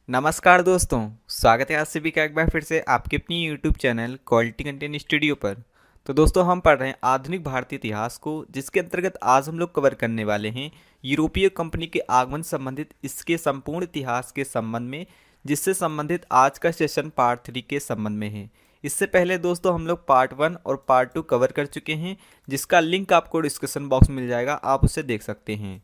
नमस्कार दोस्तों, स्वागत है आप सभी का एक बार फिर से आपके अपनी YouTube channel quality content studio पर। तो दोस्तों हम पढ़ रहे हैं आधुनिक भारतीय इतिहास को, जिसके अंतर्गत आज हम लोग कवर करने वाले हैं यूरोपीय कंपनी के आगमन संबंधित इसके संपूर्ण इतिहास के संबंध में, जिससे संबंधित आज का सेशन पार्ट 3 के संबंध में है। इससे पहले दोस्तों हम लोग पार्ट 1 और पार्ट 2 कवर कर चुके हैं, जिसका लिंक आपको डिस्क्रिप्शन बॉक्स में मिल जाएगा, आप उसे देख सकते हैं।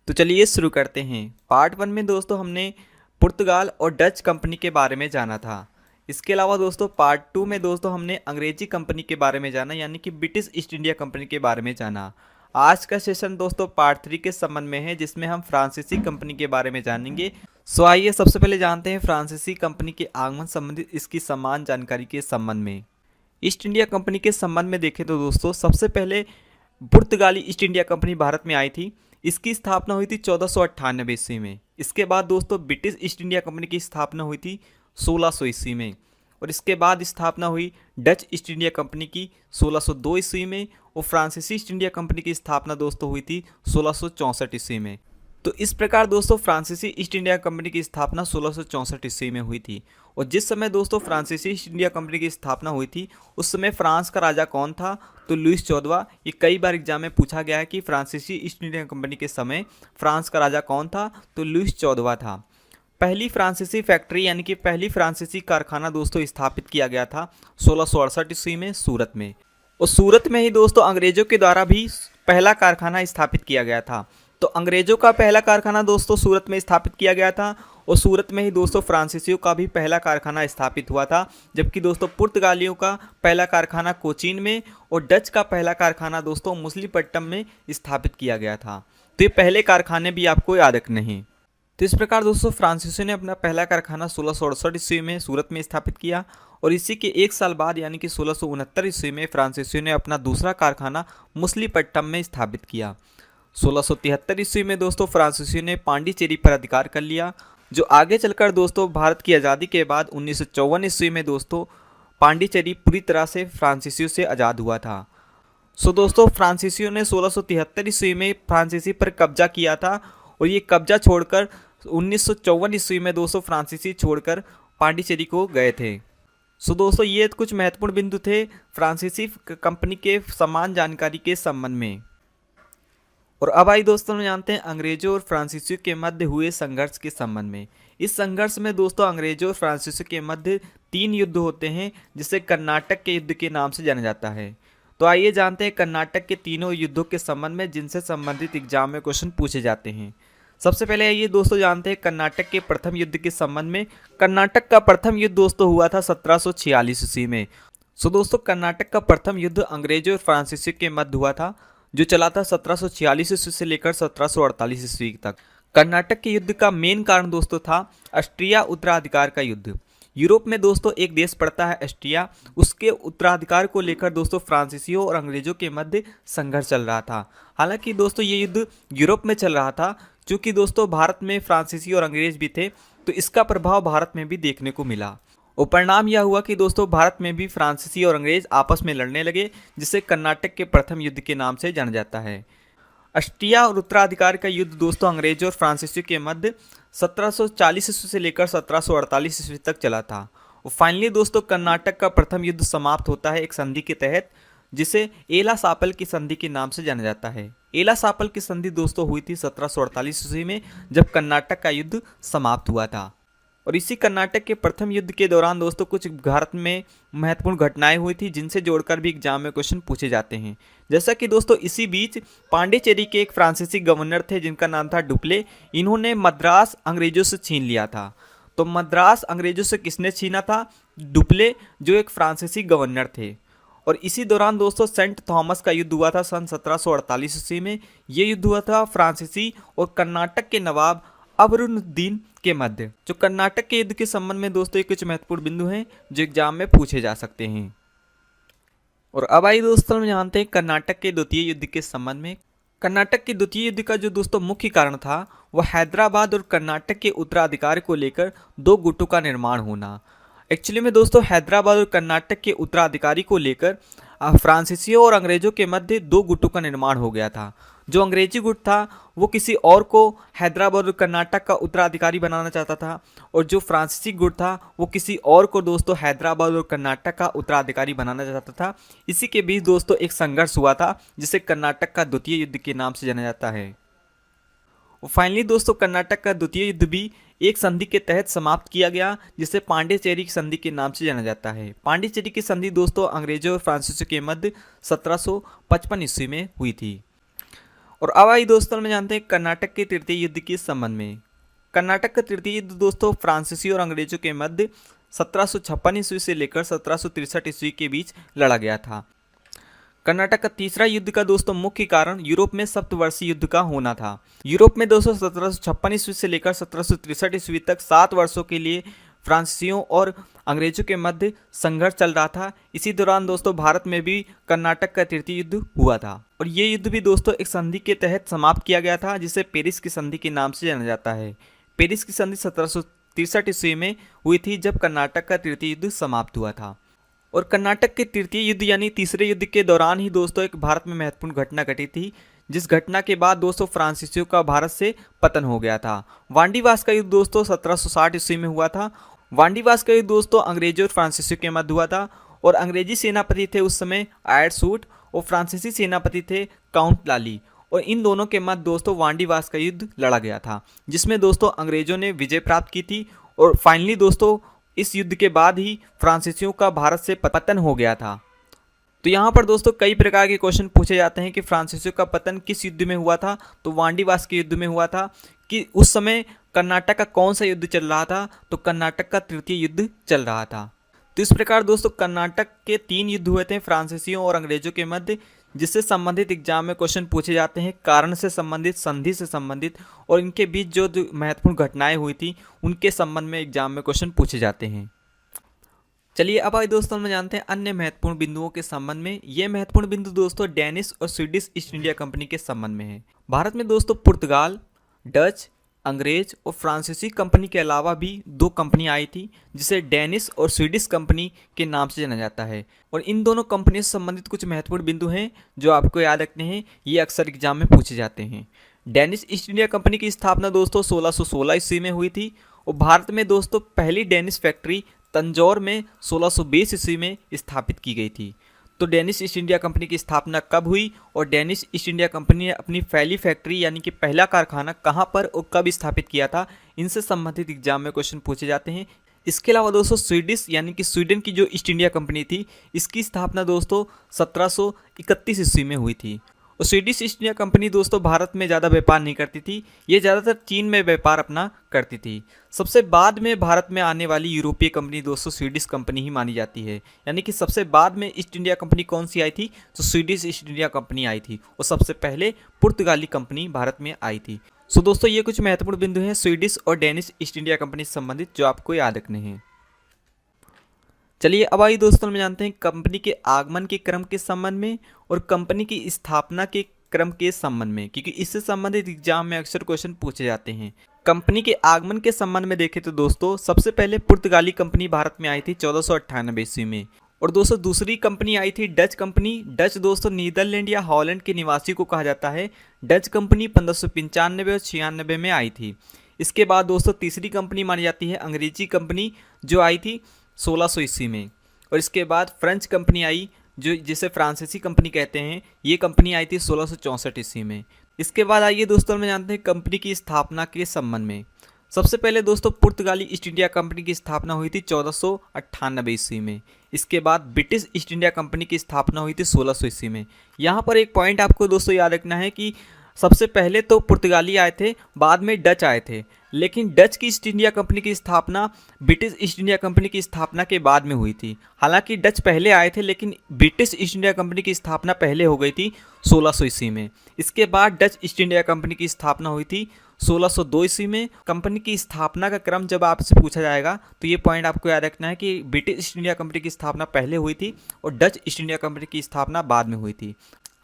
तो चलिए शुरू करते हैं। पार्ट 1 में दोस्तों हमने पुर्तगाल और डच कंपनी के बारे में जाना था। इसके अलावा दोस्तों पार्ट 2 में दोस्तों हमने अंग्रेजी कंपनी के बारे में जाना, यानी कि ब्रिटिश ईस्ट इंडिया कंपनी के बारे में जाना। आज का सेशन दोस्तों पार्ट 3 के संबंध में है, जिसमें हम फ्रांसीसी कंपनी के बारे में जानेंगे। सो आइए सबसे पहले जानते हैं फ्रांसीसी कंपनी के आगमन संबंधित इसकी समान जानकारी के संबंध में। ईस्ट इंडिया कंपनी के संबंध में देखें तो दोस्तों सबसे पहले पुर्तगाली ईस्ट इंडिया कंपनी भारत में आई थी। इसकी स्थापना हुई थी 1498 ईस्वी में। इसके बाद दोस्तों ब्रिटिश ईस्ट इंडिया कंपनी की स्थापना हुई थी 1600 ईस्वी में, और इसके बाद स्थापना हुई डच ईस्ट इंडिया कंपनी की 1602 ईस्वी में, और फ्रांसीसी ईस्ट इंडिया कंपनी की स्थापना दोस्तों हुई थी 1664 ईस्वी में। तो इस प्रकार दोस्तों फ्रांसीसी ईस्ट इंडिया कंपनी की स्थापना 1664 ईस्वी में हुई थी। और जिस समय दोस्तों फ्रांसीसी ईस्ट इंडिया कंपनी की स्थापना हुई थी उस समय फ्रांस का राजा कौन था? तो लुईस 14। ये कई बार एग्जाम में पूछा गया है कि फ्रांसीसी ईस्ट इंडिया कंपनी के समय फ्रांस का राजा कौन था? तो लुईस 14 था। पहली फ्रांसीसी फैक्ट्री यानी कि पहली फ्रांसीसी कारखाना दोस्तों स्थापित किया गया था 1668 ईस्वी में सूरत में। और सूरत में ही दोस्तों अंग्रेजों के द्वारा भी पहला कारखाना स्थापित किया गया था। तो अंग्रेजों का पहला कारखाना दोस्तों सूरत में स्थापित किया गया था, और सूरत में ही दोस्तों फ्रांसीसियों का भी पहला कारखाना स्थापित हुआ था। जबकि दोस्तों पुर्तगालियों का पहला कारखाना कोचीन में और डच का पहला कारखाना दोस्तों मछलीपट्टनम में स्थापित किया गया था। तो ये पहले कारखाने भी आपको याद रखने हैं। तो इस प्रकार दोस्तों फ्रांसीसियों ने अपना पहला कारखाना 1668 ईस्वी में सूरत में स्थापित किया, और इसी के एक साल बाद यानी कि 1669 ईस्वी में फ्रांसीसियों ने अपना दूसरा कारखाना मछलीपट्टनम में स्थापित किया। 1673 ईस्वी में दोस्तों फ्रांसीसियों ने पांडिचेरी पर अधिकार कर लिया, जो आगे चलकर दोस्तों भारत की आज़ादी के बाद 1954 ईस्वी में दोस्तों पांडिचेरी पूरी तरह से फ्रांसीसियों से आज़ाद हुआ था। सो दोस्तों फ्रांसीसियों ने 1673 ईस्वी में फ्रांसीसी पर कब्जा किया था, और ये कब्जा छोड़कर 1954 ईस्वी में दोस्तों फ्रांसीसी छोड़कर पांडिचेरी को गए थे। सो दोस्तों ये कुछ महत्वपूर्ण बिंदु थे फ्रांसीसी कंपनी के समान जानकारी के संबंध में। और अब आई दोस्तों हम जानते हैं अंग्रेजों और फ्रांसीसियों के मध्य हुए संघर्ष के संबंध में। इस संघर्ष में दोस्तों अंग्रेजों और फ्रांसीसियों के मध्य 3 युद्ध होते हैं, जिसे कर्नाटक के युद्ध के नाम से जाना जाता है। तो आइए जानते हैं कर्नाटक के तीनों युद्धों के संबंध में, जिनसे संबंधित एग्जाम में क्वेश्चन पूछे जाते हैं। सबसे पहले आइए दोस्तों जानते हैं कर्नाटक के प्रथम युद्ध के संबंध में। कर्नाटक का प्रथम युद्ध दोस्तों हुआ था 1746 ईस्वी में। सो दोस्तों कर्नाटक का प्रथम युद्ध अंग्रेजों और फ्रांसीसियों के मध्य हुआ था, जो चला था 1746 ईस्वी से लेकर 1748 ईस्वी तक। कर्नाटक के युद्ध का मेन कारण दोस्तों था ऑस्ट्रिया उत्तराधिकार का युद्ध। यूरोप में दोस्तों एक देश पड़ता है ऑस्ट्रिया, उसके उत्तराधिकार को लेकर दोस्तों फ्रांसीसियों और अंग्रेजों के मध्य संघर्ष चल रहा था। हालांकि दोस्तों ये युद्ध यूरोप में चल रहा था, क्योंकि दोस्तों भारत में फ्रांसीसी और अंग्रेज भी थे, तो इसका प्रभाव भारत में भी देखने को मिला। और परिणाम यह हुआ कि दोस्तों भारत में भी फ्रांसीसी और अंग्रेज आपस में लड़ने लगे, जिसे कर्नाटक के प्रथम युद्ध के नाम से जाना जाता है। ऑस्ट्रिया और उत्तराधिकार का युद्ध दोस्तों अंग्रेजों और फ्रांसीसियों के मध्य 1740 ईस्वी से लेकर 1748 ईस्वी तक चला था। और फाइनली दोस्तों कर्नाटक का प्रथम युद्ध समाप्त होता है एक संधि के तहत, जिसे एला सापल की संधि के नाम से जाना जाता है। एला सापल की संधि दोस्तों हुई थी 1748 ईस्वी में, जब कर्नाटक का युद्ध समाप्त हुआ था। और इसी कर्नाटक के प्रथम युद्ध के दौरान दोस्तों कुछ भारत में महत्वपूर्ण घटनाएं हुई थी, जिनसे जोड़कर भी एग्जाम में क्वेश्चन पूछे जाते हैं। जैसा कि दोस्तों इसी बीच पांडिचेरी के एक फ्रांसीसी गवर्नर थे, जिनका नाम था डुप्ले। इन्होंने मद्रास अंग्रेजों से छीन लिया था। तो मद्रास अंग्रेजों से किसने छीना था? डुप्ले, जो एक फ्रांसीसी गवर्नर थे। और इसी दौरान दोस्तों सेंट थॉमस का युद्ध हुआ था सन 1748 ईस्वी में। ये युद्ध हुआ था फ्रांसीसी और कर्नाटक के नवाब अबरुद्दीन के मध्य। जो कर्नाटक के युद्ध के संबंध में दोस्तों ये कुछ महत्वपूर्ण बिंदु हैं जो एग्जाम में पूछे जा सकते हैं। और अब आई दोस्तों हम जानते हैं कर्नाटक के द्वितीय युद्ध के संबंध में। कर्नाटक के द्वितीय युद्ध का जो दोस्तों मुख्य कारण था वह हैदराबाद और कर्नाटक के उत्तराधिकार को लेकर 2 गुटों का निर्माण होना। एक्चुअली में दोस्तों हैदराबाद और कर्नाटक के उत्तराधिकारी को लेकर फ्रांसीसियों और अंग्रेजों के मध्य 2 गुटों का निर्माण हो गया था। जो अंग्रेजी गुट था वो किसी और को हैदराबाद और कर्नाटक का उत्तराधिकारी बनाना चाहता था, और जो फ्रांसीसी गुट था वो किसी और को दोस्तों हैदराबाद और कर्नाटक का उत्तराधिकारी बनाना चाहता था। इसी के बीच दोस्तों एक संघर्ष हुआ था जिसे कर्नाटक का द्वितीय युद्ध के नाम से जाना जाता है। और फाइनली दोस्तों कर्नाटक का द्वितीय युद्ध भी एक संधि के तहत समाप्त किया गया जिसे पांडिचेरी की संधि के नाम से जाना जाता है। पांडिचेरी की संधि दोस्तों अंग्रेजों और फ्रांसीसियों के मध्य 1755 ईस्वी में हुई थी। और अब आई दोस्तों में जानते हैं कर्नाटक के तृतीय युद्ध के संबंध में। कर्नाटक का तृतीय युद्ध दोस्तों फ्रांसीसियों और अंग्रेजों के मध्य 1756 ईस्वी से लेकर 1763 ईस्वी के बीच लड़ा गया था। कर्नाटक का तीसरा युद्ध का दोस्तों मुख्य कारण यूरोप में सप्तवर्षीय युद्ध का होना था। यूरोप में दोस्तों 1756 ईस्वी से लेकर 1763 ईस्वी तक 7 वर्षों के लिए फ्रांसीसियों और अंग्रेजों के मध्य संघर्ष चल रहा था। इसी दौरान दोस्तों भारत में भी कर्नाटक का तृतीय युद्ध हुआ था, और ये युद्ध भी दोस्तों एक संधि के तहत समाप्त किया गया था जिसे पेरिस की संधि के नाम से जाना जाता है। पेरिस की संधि 1763 ईस्वी में हुई थी जब कर्नाटक का तृतीय युद्ध समाप्त हुआ था। और कर्नाटक के तृतीय युद्ध यानी तीसरे युद्ध के दौरान ही दोस्तों एक भारत में महत्वपूर्ण घटना घटी थी, जिस घटना के बाद दोस्तों फ्रांसीसियों का भारत से पतन हो गया था। वांडीवास का युद्ध दोस्तों 1760 ईस्वी में हुआ था। वांडीवास का युद्ध दोस्तों अंग्रेजों और फ्रांसीसियों के मध्य हुआ था, और अंग्रेजी सेनापति थे उस समय आयरसूट और फ्रांसीसी सेनापति थे काउंट लाली, और इन दोनों के मध्य दोस्तों वांडीवास का युद्ध लड़ा गया था जिसमें दोस्तों अंग्रेजों ने विजय प्राप्त की थी। और फाइनली दोस्तों इस युद्ध के बाद ही फ्रांसीसियों का भारत से पतन हो गया था। तो यहाँ पर दोस्तों कई प्रकार के क्वेश्चन पूछे जाते हैं कि फ्रांसीसियों का पतन किस युद्ध में हुआ था, तो वांडीवास के युद्ध में हुआ था। कि उस समय कर्नाटक का कौन सा युद्ध चल रहा था, तो कर्नाटक का तृतीय युद्ध चल रहा था। तो इस प्रकार दोस्तों कर्नाटक के 3 युद्ध हुए थे फ्रांसीसियों और अंग्रेजों के मध्य, जिससे संबंधित एग्जाम में क्वेश्चन पूछे जाते हैं, कारण से संबंधित, संधि से संबंधित, और इनके बीच जो महत्वपूर्ण घटनाएं हुई थी उनके संबंध में एग्जाम में क्वेश्चन पूछे जाते हैं। चलिए अब आइए दोस्तों हम जानते हैं अन्य महत्वपूर्ण बिंदुओं के संबंध में। ये महत्वपूर्ण बिंदु दोस्तों डेनिश और स्वीडिश ईस्ट इंडिया कंपनी के संबंध में है। भारत में दोस्तों पुर्तगाल, डच, अंग्रेज और फ्रांसीसी कंपनी के अलावा भी 2 कंपनी आई थी जिसे डेनिश और स्वीडिश कंपनी के नाम से जाना जाता है। और इन दोनों कंपनियों से संबंधित कुछ महत्वपूर्ण बिंदु हैं जो आपको याद रखने हैं, ये अक्सर एग्जाम में पूछे जाते हैं। डेनिश ईस्ट इंडिया कंपनी की स्थापना दोस्तों 1616 ईस्वी में हुई थी, और भारत में दोस्तों पहली डेनिश फैक्ट्री तंजौर में 1620 ईस्वी में स्थापित की गई थी। तो डेनिश ईस्ट इंडिया कंपनी की स्थापना कब हुई और डेनिश ईस्ट इंडिया कंपनी ने अपनी पहली फैक्ट्री यानी कि पहला कारखाना कहां पर और कब स्थापित किया था, इनसे संबंधित एग्जाम में क्वेश्चन पूछे जाते हैं। इसके अलावा दोस्तों स्वीडिश यानी कि स्वीडन की जो ईस्ट इंडिया कंपनी थी, इसकी स्थापना दोस्तों 1731 ईस्वी में हुई थी। और स्वीडिश ईस्ट इंडिया कंपनी दोस्तों भारत में ज़्यादा व्यापार नहीं करती थी, ये ज़्यादातर चीन में व्यापार अपना करती थी। सबसे बाद में भारत में आने वाली यूरोपीय कंपनी दोस्तों स्वीडिश कंपनी ही मानी जाती है, यानी कि सबसे बाद में ईस्ट इंडिया कंपनी कौन सी आई थी, तो स्वीडिश ईस्ट इंडिया कंपनी आई थी, और सबसे पहले पुर्तगाली कंपनी भारत में आई थी। सो दोस्तों ये कुछ महत्वपूर्ण बिंदु हैं स्वीडिश और डेनिश ईस्ट इंडिया कंपनी से संबंधित जो आपको याद रखने हैं। चलिए अब आइए दोस्तों हम जानते हैं कंपनी के आगमन के क्रम के संबंध में और कंपनी की स्थापना के क्रम के संबंध में, क्योंकि इससे संबंधित एग्जाम में अक्सर क्वेश्चन पूछे जाते हैं। कंपनी के आगमन के संबंध में देखें तो दोस्तों सबसे पहले पुर्तगाली कंपनी भारत में आई थी 1498 ईस्वी में, और दोस्तों दूसरी कंपनी आई थी डच कंपनी। डच दोस्तों नीदरलैंड या हॉलैंड के निवासी को कहा जाता है। डच कंपनी 1595 और 96 में आई थी। इसके बाद दोस्तों तीसरी कंपनी मानी जाती है अंग्रेजी कंपनी, जो आई थी 1600 ईस्वी में। और इसके बाद फ्रेंच कंपनी आई जो जिसे फ्रांसीसी कंपनी कहते हैं, ये कंपनी आई थी 1664 ईस्वी में। इसके बाद आइए दोस्तों हम जानते हैं कंपनी की स्थापना के संबंध में। सबसे पहले दोस्तों पुर्तगाली ईस्ट इंडिया कंपनी की स्थापना हुई थी 1498 ईस्वी में। इसके बाद ब्रिटिश ईस्ट इंडिया कंपनी की स्थापना हुई थी 1600 ईस्वी में। यहाँ पर एक पॉइंट आपको दोस्तों याद रखना है कि सबसे पहले तो पुर्तगाली आए थे, बाद में डच आए थे, लेकिन डच की ईस्ट इंडिया कंपनी की स्थापना ब्रिटिश ईस्ट इंडिया कंपनी की स्थापना के बाद में हुई थी। हालांकि डच पहले आए थे लेकिन ब्रिटिश ईस्ट इंडिया कंपनी की स्थापना पहले हो गई थी 1600 ईस्वी में। इसके बाद डच ईस्ट इंडिया कंपनी की स्थापना हुई थी 1602 ईस्वी में। कंपनी की स्थापना का क्रम जब आपसे पूछा जाएगा तो ये पॉइंट आपको याद रखना है कि ब्रिटिश ईस्ट इंडिया कंपनी की स्थापना पहले हुई थी और डच ईस्ट इंडिया कंपनी की स्थापना बाद में हुई थी।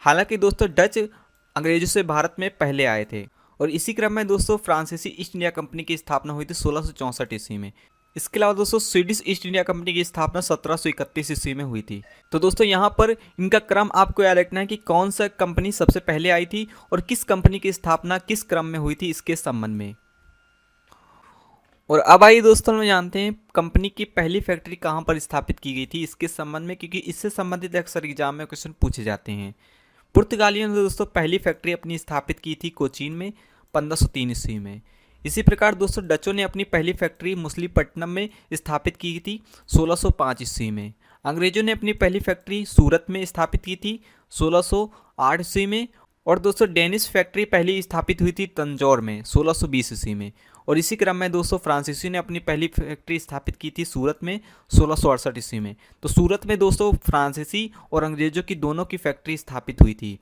हालांकि दोस्तों डच अंग्रेजों से भारत में पहले आए थे। और इसी क्रम में दोस्तों फ्रांसीसी ईस्ट इंडिया कंपनी की स्थापना हुई थी 1664 ईस्वी में। इसके अलावा दोस्तों स्वीडिश ईस्ट इंडिया कंपनी की स्थापना 1731 ईस्वी में हुई थी। तो दोस्तों यहाँ पर इनका क्रम आपको याद रखना है कि कौन सा कंपनी सबसे पहले आई थी और किस कंपनी की स्थापना किस क्रम में हुई थी इसके संबंध में। और अब आइए दोस्तों हम जानते हैं कंपनी की पहली फैक्ट्री कहाँ पर स्थापित की गई थी इसके संबंध में, क्योंकि इससे संबंधित अक्सर एग्जाम में क्वेश्चन पूछे जाते हैं। पुर्तगालियों ने दोस्तों पहली फैक्ट्री अपनी स्थापित की थी कोचीन में 1503 ईस्वी में। इसी प्रकार दोस्तों डचों ने अपनी पहली फैक्ट्री मुसलीपट्टनम में स्थापित की थी 1605 ईस्वी में। अंग्रेजों ने अपनी पहली फैक्ट्री सूरत में स्थापित की थी 1608 ईस्वी में। और दोस्तों डेनिश फैक्ट्री पहली स्थापित हुई थी तंजौर में 1620 ईस्वी में। और इसी क्रम में दोस्तों फ्रांसीसी ने अपनी पहली फैक्ट्री स्थापित की थी सूरत में 1668 ईस्वी में। तो सूरत में दोस्तों फ्रांसीसी और अंग्रेजों की दोनों की फैक्ट्री स्थापित हुई थी।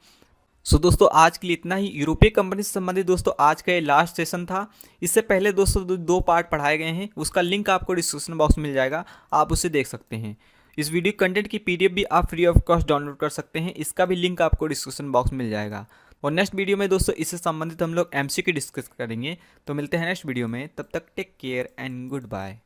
सो दोस्तों आज के लिए इतना ही। यूरोपीय कंपनी से संबंधित दोस्तों आज का ये लास्ट सेशन था। इससे पहले दोस्तों दो पार्ट पढ़ाए गए हैं, उसका लिंक आपको डिस्क्रिप्शन बॉक्स में मिल जाएगा, आप उसे देख सकते हैं। इस वीडियो कंटेंट की पीडीएफ भी आप फ्री ऑफ कॉस्ट डाउनलोड कर सकते हैं, इसका भी लिंक आपको डिस्क्रिप्शन बॉक्स में मिल जाएगा। और नेक्स्ट वीडियो में दोस्तों इससे संबंधित हम लोग एमसीक्यू डिस्कस करेंगे। तो मिलते हैं नेक्स्ट वीडियो में, तब तक take care and good bye.